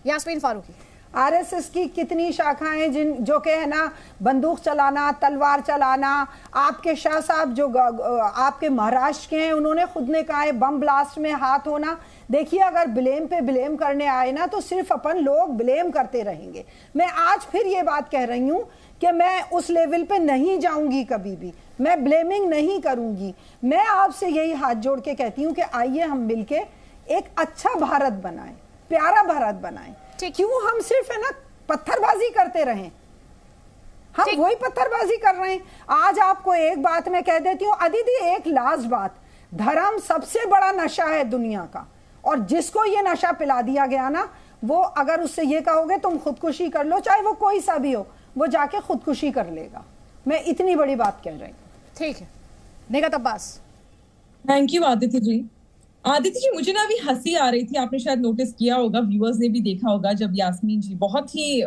Yasmin Farooqui. RSS की कितनी शाखाएं जिन जो के है ना बंदूक चलाना, तलवार चलाना। आपके शाह साहब जो आपके महाराष्ट्र के हैं, उन्होंने खुद ने कहा है बम ब्लास्ट में हाथ होना। देखिए, अगर ब्लेम पे ब्लेम करने आए ना तो सिर्फ अपन लोग ब्लेम करते रहेंगे। मैं आज फिर ये बात कह रही हूँ कि मैं उस लेवल पे नहीं जाऊंगी, कभी भी मैं ब्लेमिंग नहीं करूंगी। मैं आपसे यही हाथ जोड़ के कहती हूँ कि आइए हम मिलके एक अच्छा भारत बनाएं, प्यारा भारत बनाएं। क्यों हम सिर्फ है ना पत्थरबाजी करते रहें? हम वही पत्थरबाजी कर रहे हैं। आज आपको एक बात मैं कह देती हूँ अदिति, एक लास्ट बात, धर्म सबसे बड़ा नशा है दुनिया का, और जिसको ये नशा पिला दिया गया ना, वो अगर उससे ये कहोगे तुम खुदकुशी कर लो, चाहे वो कोई सा भी हो, वो जाके खुदकुशी कर लेगा। मैं इतनी बड़ी बात कह रही हूँ। ठीक है, निगत अब्बास। Thank you Aditya ji. आदित्य जी, मुझे ना अभी हंसी आ रही थी, आपने शायद नोटिस किया होगा, व्यूअर्स ने भी देखा होगा, जब यास्मीन जी बहुत ही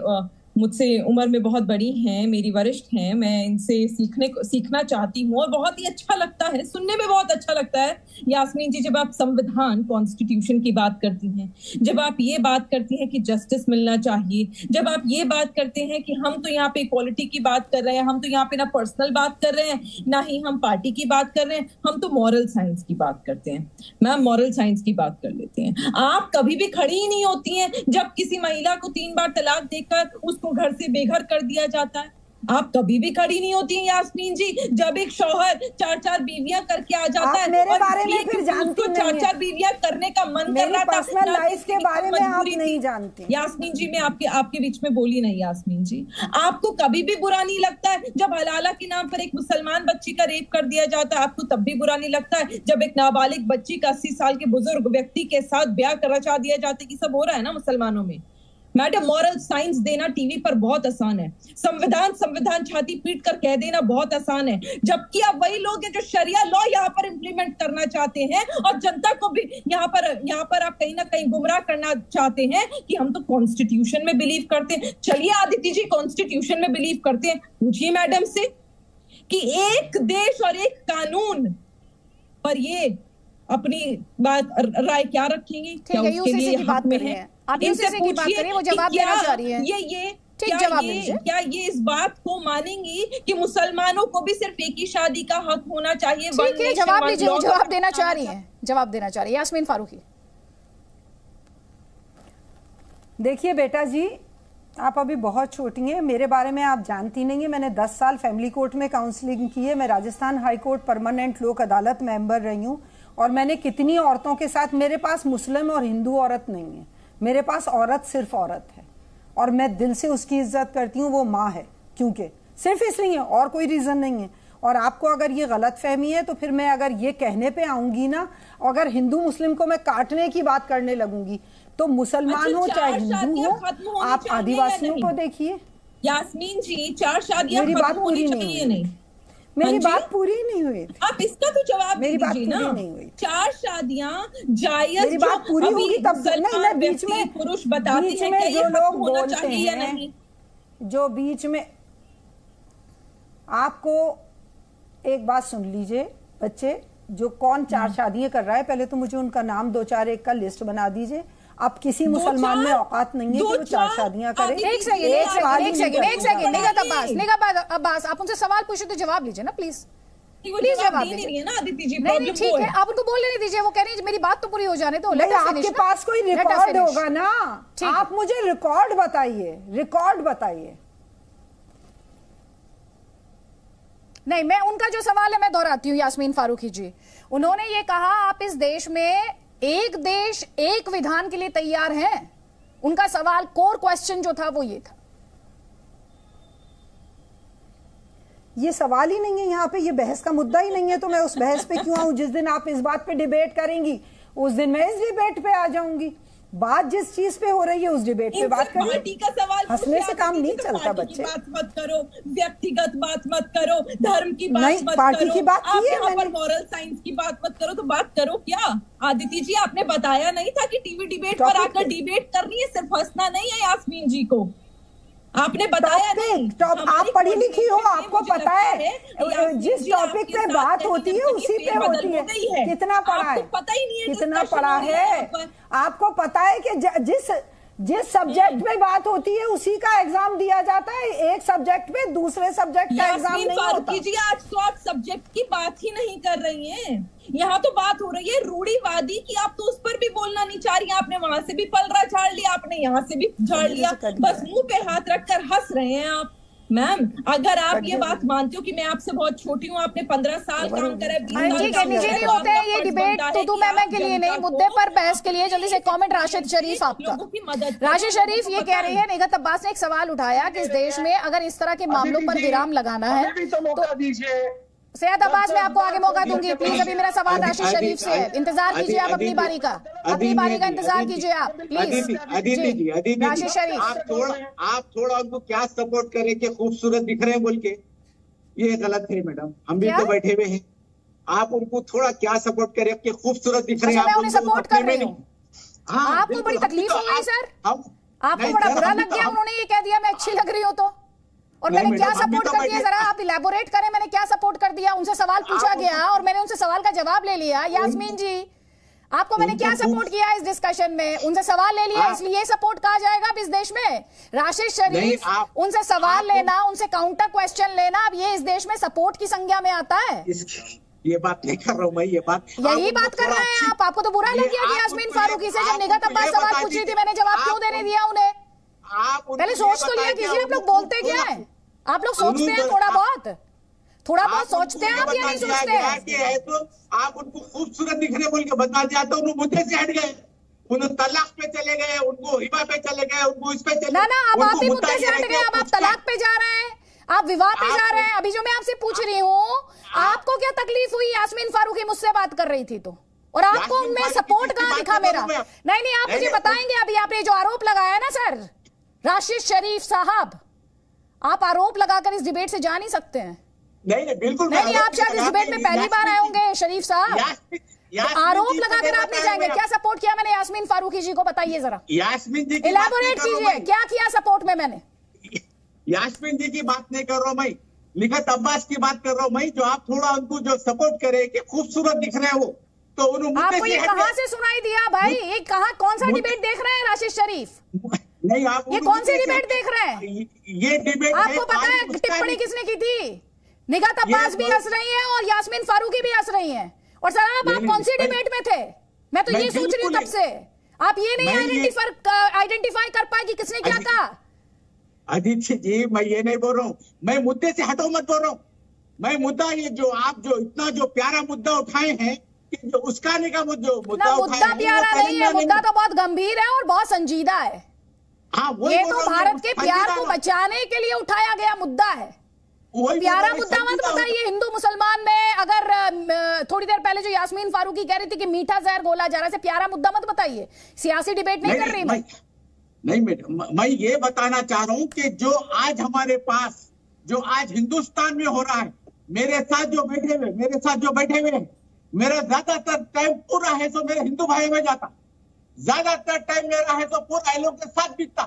मुझसे उम्र में बहुत बड़ी हैं, मेरी वरिष्ठ हैं, मैं इनसे सीखना चाहती हूँ और बहुत ही अच्छा लगता है, सुनने में बहुत अच्छा लगता है। यास्मीन जी, जब आप संविधान कॉन्स्टिट्यूशन की बात करती हैं, जब आप ये बात करती हैं कि जस्टिस मिलना चाहिए, जब आप ये बात करते हैं कि हम तो यहाँ पे इक्वालिटी की बात कर रहे हैं, हम तो यहाँ पे ना पर्सनल बात कर रहे हैं, ना ही हम पार्टी की बात कर रहे हैं, हम तो मॉरल साइंस की बात करते हैं। मैम, मॉरल साइंस की बात कर लेते हैं। आप कभी भी खड़ी ही नहीं होती हैं जब किसी महिला को 3 बार तलाक देकर उसको घर से बेघर कर दिया जाता है। आप कभी भी खड़ी नहीं होती हैं यास्मीन जी जब एक शौहर 4-4 बीवियां करके आ जाता है। मेरे बारे में फिर जानती नहीं है। 4-4 बीवियां करने का मन कर रहा था, पर्सनल लाइफ के बारे में आप नहीं जानती। यास्मीन जी, मैं आपके बीच में बोली नहीं। यास्मीन जी, आपको कभी भी बुरा नहीं लगता है जब हलाला के नाम पर एक मुसलमान बच्ची का रेप कर दिया जाता है? आपको तब भी बुरा नहीं लगता है जब एक नाबालिग बच्ची का 80 साल के बुजुर्ग व्यक्ति के साथ ब्याह रचा दिया जाता है? कि सब हो रहा है ना मुसलमानों में। मैडम, मॉरल साइंस देना टीवी पर बहुत आसान है, संविधान छाती पीट कर कह देना बहुत आसान है, जबकि आप वही लोग हैं जो शरिया लॉ यहाँ पर इंप्लीमेंट करना चाहते हैं और जनता को भी यहाँ पर आप कहीं ना कहीं गुमराह करना चाहते हैं कि हम तो कॉन्स्टिट्यूशन में बिलीव करते हैं। चलिए आदित्य जी, कॉन्स्टिट्यूशन में बिलीव करते हैं, पूछिए मैडम से कि एक देश और एक कानून पर ये अपनी बात राय क्या रखेंगे? क्या उसके लिए हक में है? आप यूसीसी की बात करिए, वो जवाब देना चाह रही है। क्या ये इस बात को मानेंगी कि मुसलमानों को भी सिर्फ एक ही शादी का हक होना चाहिए? ठीक है, जवाब लीजिए, वो जवाब देना चाह रही है, जवाब देना चाह रही है। यास्मीन फारूकी। देखिए बेटा जी, आप अभी बहुत छोटी हैं, मेरे बारे में आप जानती नहीं है। मैंने 10 साल फैमिली कोर्ट में काउंसलिंग की है, मैं राजस्थान हाई कोर्ट परमानेंट लोक अदालत मेंबर रही हूँ, और मैंने कितनी औरतों के साथ, मेरे पास मुस्लिम और हिंदू औरत नहीं है, मेरे पास औरत सिर्फ औरत है, और मैं दिल से उसकी इज्जत करती हूँ। वो माँ है, क्योंकि सिर्फ इसलिए, और कोई रीजन नहीं है। और आपको अगर ये गलत फहमी है तो फिर मैं अगर ये कहने पे आऊंगी ना, अगर हिंदू मुस्लिम को मैं काटने की बात करने लगूंगी, तो मुसलमान हो चाहे हिंदू हो, आप आदिवासियों को देखिए। यास्मीन जी, 4 शादियां मेरी बात पूरी नहीं, मेरी बात पूरी नहीं हुई। आप इसका तो जवाब मेरी बात पूरी ना। नहीं हुई। 4 शादियां जायज, मेरी बात पूरी होगी तब नहीं। मैं बीच में पुरुष बताते हैं कि जो लोग बोलते हैं या नहीं, जो बीच में, आपको एक बात सुन लीजिए बच्चे, जो कौन 4 शादियां कर रहा है, पहले तो मुझे उनका नाम 2-4 एक का लिस्ट बना दीजिए। अब किसी मुसलमान में औकात नहीं है कि वो 4 शादियां करे। एक सेकंड, निगत अब्बास, आप उनसे सवाल पूछे तो जवाब लीजिए ना प्लीज। जवाब दे रही है ना आदित्य जी। नहीं, ठीक है, आप उनको बोल लेने दीजिए, वो कह रही है मेरी बात तो पूरी हो जाने दो। आपके पास कोई रिकॉर्ड होगा ना, आप मुझे रिकॉर्ड बताइए, रिकॉर्ड बताइए। नहीं, मैं उनका जो सवाल है मैं दोहराती हूँ यास्मीन फारूकी जी। उन्होंने ये कहा आप इस देश में एक देश एक विधान के लिए तैयार हैं। उनका सवाल, कोर क्वेश्चन जो था वो ये था। ये सवाल ही नहीं है यहाँ पे, ये बहस का मुद्दा ही नहीं है, तो मैं उस बहस पे क्यों आऊं? जिस दिन आप इस बात पे डिबेट करेंगी उस दिन मैं इस डिबेट पे आ जाऊंगी। बात जिस चीज पे हो रही है उस डिबेट पे बात करें। पार्टी का सवाल हंसने से काम नहीं चलता बच्चे। बात मत करो, व्यक्तिगत बात मत करो, धर्म की बात नहीं, मत पार्टी करो, की बात आप की है यहाँ मैंने। पर मॉरल साइंस की बात मत करो, तो बात करो क्या? आदित्य जी, आपने बताया नहीं था कि टीवी डिबेट पर आकर डिबेट करनी है, सिर्फ हंसना नहीं है। यास्मीन जी को आपने बताया नहीं। आप पढ़ी लिखी हो, आपको पता है जिस टॉपिक पे बात होती है उसी पे होती है। कितना पढ़ा है, पता ही नहीं है, कितना पढ़ा है? आपको पता है कि जिस जिस सब्जेक्ट पे बात होती है उसी का एग्जाम दिया जाता है, एक सब्जेक्ट पे दूसरे सब्जेक्ट का एग्जाम नहीं होता। जी आज तो आप सब्जेक्ट की बात ही नहीं कर रही हैं। यहाँ तो बात हो रही है रूढ़िवादी की, आप तो उस पर भी बोलना नहीं चाह रही। आपने वहां से भी पलड़ा झाड़ लिया, आपने यहाँ से भी झाड़ लिया, बस मुंह पे हाथ रखकर हंस रहे हैं आप। मैम अगर आप ये बात मानते हो कि मैं आपसे बहुत छोटी हूँ, आपने 15 साल काम करा है, 20 साल काम निजी नहीं होते हैं ये डिबेट तो मैं के लिए नहीं, मुद्दे पर बहस के लिए। जल्दी से कमेंट राशिद शरीफ आपका। राशिद शरीफ ये कह रही है, निगहत अब्बास ने एक सवाल उठाया कि इस देश में अगर इस तरह के मामलों पर विराम लगाना है तो सैयद अब्बास मैं आपको आगे मौका दूंगी, प्लीज। अभी मेरा सवाल राशिद शरीफ से है, इंतजार कीजिए आप अपनी बारी का, अपनी बारी का इंतजार कीजिए आप प्लीज। राशिद शरीफ आप थोड़ा उनको क्या सपोर्ट करें कि खूबसूरत दिख रहे हैं बोल के, ये गलत है मैडम। हम भी तो बैठे हुए हैं, आप उनको थोड़ा क्या सपोर्ट करें कि खूबसूरत दिख रहे हैं। मैं उन्हें सपोर्ट कर रही हूँ। आपको बड़ी तकलीफ हो गई सर, आपको बड़ा बुरा लग गया, उन्होंने ये कह दिया मैं अच्छी लग रही हूँ तो, और मैंने क्या सपोर्ट कर दिया, जरा आप इलैबोरेट करें, मैंने क्या सपोर्ट कर दिया? उनसे सवाल पूछा गया और मैंने उनसे सवाल का जवाब ले लिया। यास्मीन जी आपको मैंने क्या सपोर्ट किया इस डिस्कशन में? उनसे सवाल ले लिया, इसलिए सपोर्ट कहा जाएगा अब इस देश में? राशिद शरीफ उनसे सवाल लेना, उनसे काउंटर क्वेश्चन लेना, अब ये इस देश में सपोर्ट की संज्ञा में आता है? ये बात नहीं कर रहा हूँ मैं, ये बात यही बात कर रहे हैं आप। आपको तो बुरा लग गया कि यास्मीन फारूकी से जब निगहत अब्बास सवाल पूछ रही थी मैंने जवाब क्यों देने दिया उन्हें? पहले सोच तो लिया कीजिए, आप लोग बोलते क्या है? आप लोग सोचते हैं थोड़ा बहुत सोचते हैं आप या नहीं सोचते हैं? तो आप उनको खूबसूरत दिख रहे बोल के बता दिया तो उन्होंने मुद्दे से हट गए, उन्होंने तलाक पे चले गए, उनको हिबा पे चले गए, उनको इस पे चले ना अब आप भी मुद्दे से हट गए, अब आप तलाक पे जा रहे हैं, आप विवाह पे जा रहे हैं। अभी जो मैं आपसे पूछ रही हूँ, आपको क्या तकलीफ हुई यास्मीन फारूकी मुझसे बात कर रही थी तो, और आपको उनमें सपोर्ट कहाँ दिखा मेरा? नहीं आप मुझे बताएंगे। अभी आपने जो आरोप लगाया ना सर राशिद शरीफ साहब, आप आरोप लगाकर इस डिबेट से जा नहीं सकते हैं। नहीं बिल्कुल नहीं, आप शायद इस डिबेट में पहली बार आए होंगे शरीफ साहब। आरोप लगाकर आप नहीं जाएंगे। क्या सपोर्ट किया मैंने यास्मीन फारूकी जी को, बताइए जरा, यास्मीन जी इलैबोरेट कीजिए, क्या किया सपोर्ट में मैंने? यास्मीन जी की बात नहीं कर रहा हूँ मैं, निगहत अब्बास की बात कर रहा हूँ मैं। जो आप थोड़ा उनको जो सपोर्ट करे कि खूबसूरत दिख रहे हैं वो, तो उन्होंने आपको ये कहाँ से सुनाई दिया भाई? ये कौन सा डिबेट देख रहे हैं राशिद शरीफ? नहीं आप ये कौन सी डिबेट देख रहे हैं? ये डिबेट आपको पता है टिप्पणी किसने की थी? निगहत अब्बास भी हंस रही है और यास्मीन फारूकी भी हंस रही हैं। और सर आप कौन सी डिबेट में थे? मैं तो ये सोच रही हूँ तब से, आप ये नहीं आइडेंटिफाई कर पाए कि किसने क्या कहा। आदित्य जी मैं ये नहीं बोल रहा हूँ, मैं मुद्दे से हटो मत बोल रहा हूँ। मैं मुद्दा ये जो आप जो इतना जो प्यारा मुद्दा उठाए हैं कि जो उसका निका मुद्दा प्यारा नहीं है, मुद्दा तो बहुत गंभीर है और बहुत संजीदा है। हाँ, ये तो भारत के प्यार को बचाने के लिए उठाया गया मुद्दा है। प्यारा मुद्दा मत बताइए। हिंदू मुसलमान में अगर थोड़ी देर पहले जो यास्मीन फारूकी कह रही थी कि मीठा जहर घोला जा रहा है, प्यारा मुद्दा मत बताइए। सियासी डिबेट नहीं कर रही मैं। नहीं मैडम, मैं ये बताना चाह रहा हूँ कि जो आज हमारे पास जो आज हिंदुस्तान में हो रहा है, मेरे साथ जो बैठे हुए मेरा ज्यादातर टाइम पूरा है तो मेरे हिंदू भाई में जाता, ज्यादातर टाइम मेरा है तो पूरा इन लोग के साथ बीतता।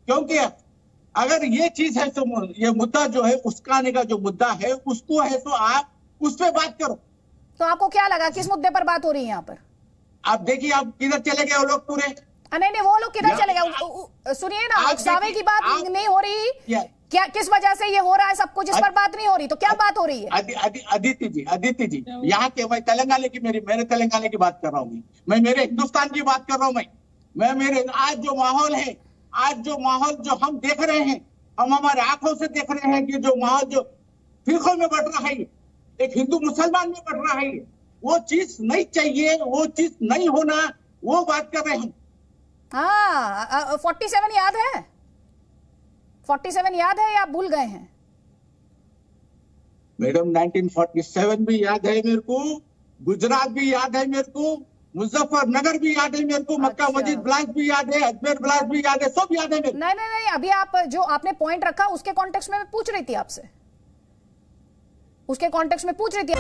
क्योंकि अगर ये चीज है तो ये मुद्दा जो है उसकाने का जो मुद्दा है उसको है तो आप उस पर बात करो। तो आपको क्या लगा किस मुद्दे पर बात हो रही है यहाँ पर? आप देखिए आप किधर चले गए वो लोग पूरे। नहीं वो लोग किधर चले गए? सुनिए ना, उकसावे की बात नहीं हो रही क्या? किस वजह से ये हो रहा है सब कुछ, इस पर बात नहीं हो रही तो क्या बात हो रही है? अदिति जी यहाँ के मैं तेलंगाना की मेरे तेलंगाना की बात कर रहा हूँ, मैं मेरे हिंदुस्तान की बात कर रहा हूँ। मैं मेरे आज जो माहौल है, आज जो माहौल जो हम देख रहे हैं, हम हमारे आंखों से देख रहे हैं कि जो माहौल जो फिरकों में बढ़ रहा है, एक हिंदू मुसलमान में बढ़ रहा है, वो चीज नहीं चाहिए, वो चीज नहीं होना, वो बात कर रहे हैं। हाँ 47 याद है? 47 याद है या भूल गए हैं? मैडम 1947 भी याद है मेरे को, गुजरात भी याद है मेरे को, मुजफ्फरनगर भी याद है मेरे को, मक्का मस्जिद ब्लास्ट भी याद है, अजमेर ब्लास्ट भी याद है, सब याद है मेरे। नहीं अभी आप जो आपने पॉइंट रखा उसके कॉन्टेक्स्ट में मैं पूछ रही थी आपसे, उसके कॉन्टेक्स्ट में पूछ रही थी।